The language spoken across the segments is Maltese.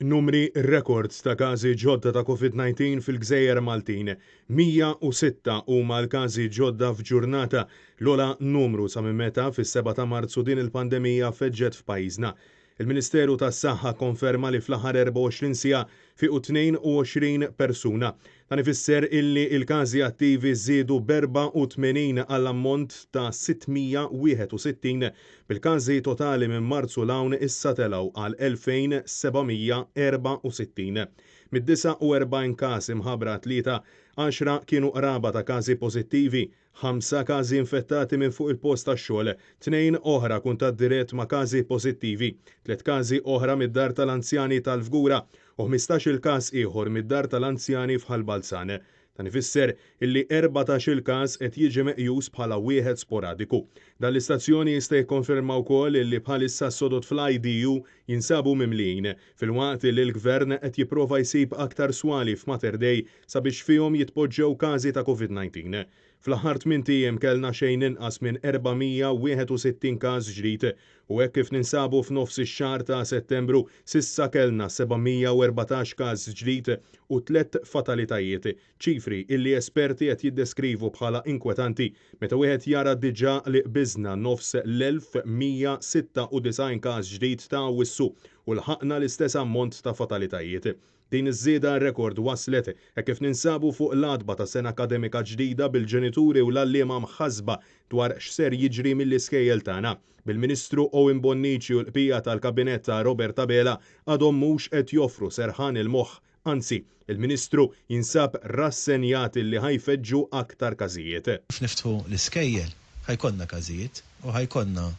Numri records ta' każi ġodda ta' COVID-19 fil-Gżejjer Maltin. 106 huma l-każi ġodda f'ġurnata l-ola numru sa minn meta fis-7 ta' Marzu din il-pandemija feġġet f'pajjiżna. Il-Ministeru tas-Saħħa konferma li fl-aħħar 24 siegħa fiqu 22 persuna. Dan ifisser illi il-każi attivi żiedu b'84 għall-ammont ta' 661 bil-każi totali minn Marzu l-hawn issa telgħu għal 2764. Mid-49 każ imħabbra tlieta 10 kienu qraba ta' każi pożittivi, 5 każi infettati minn fuq il-post tax-xogħol, 2 oħra kuntatt dirett ma' każi pożittivi, 3 każi oħra mid-dar tal-anzjani tal-Fgura u 15-il każ ieħor mid-dar tal-anzjani f'Ħalbalzan. Dan ifisser illi 14-il każ qed jiġi meqjus bħala wieħed sporadiku. Dan l-istazzjoni jista' jikkonferma wkoll illi bħalissa s-sodod fl-IDU jinsabu mimlijin filwaqt li l-Gvern qed jipprova jsib aktar swali f'Mater Dei sabiex fihom jitpoġġew każi ta' COVID-19. Fl-aħħar 8 ijiem kellna xejn inqas minn 461 każ ġdid u hekk kif ninsabu f'nofs ix-xahar ta' Settembru s'issa kellna 714 każ ġdid u 3 fatalitajiet, ċifri illi esperti qed jiddeskrivu bħala inkwetanti meta wieħed jara diġà li qbiżna nofs l-1196 każ ġdid ta' wissu u lħaqna l-istess ammont ta' fatalitajiet. Din iż-żieda rekord waslet kif ninsabu fuq l-adba ta' sena akademika ġdida bil-ġenituri u l-allima mħasba dwar x'ser jiġri mill-iskejjel tagħna. Bil-Ministru Owen Bonnici u l-qbija tal-Kabinett ta' Robert Tabela għadhom mhux qed joffru serħan il-moħħ, anzi, il-Ministru jinsab rassenjat li ħajfeġġu aktar każijiet. Niftħu l-iskejjel ħajkonna każijiet u ħajkonna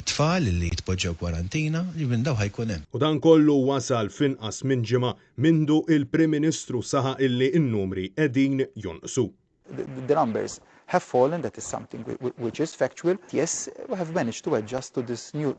tfal li jitpoġġew kwarantina li minn daw ħajkun hemm. U dan kollu wasal finqas minn ġimgħa mindu il-Prim Ministru saħaq illi n-numri qegħdin jonqsu. The numbers have fallen, that is something which is factual. Yes, we have managed to adjust to this new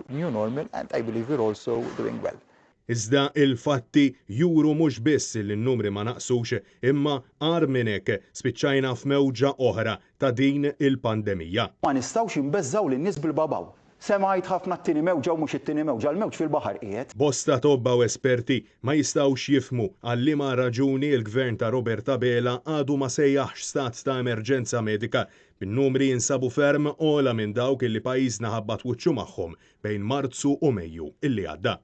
normal and I believe we're also doing well. Iżda il-fatti juru mhux biss li n-numri ma naqsux imma għar minn hekk spiċċajna f'mewġa oħra ta' din il-pandemija. Ma nistgħux inbeżżaw lin-nies bil-babaw. Semgħid ħafna t-tieni mewġa u mhux it-tieni mewġa, l-mewġ fil-baħar qiegħed. Bosta tobba u esperti ma jistgħux jifhmu għal liema raġuni l-Gvern ta' Robert Tabela għadu ma sejjaħx stat ta' emerġenza medika bin-numri jinsabu ferm ogħla minn dawk illi pajjiżna ħabbat wiċċu magħhom bejn Marzu u Mejju illi għadda.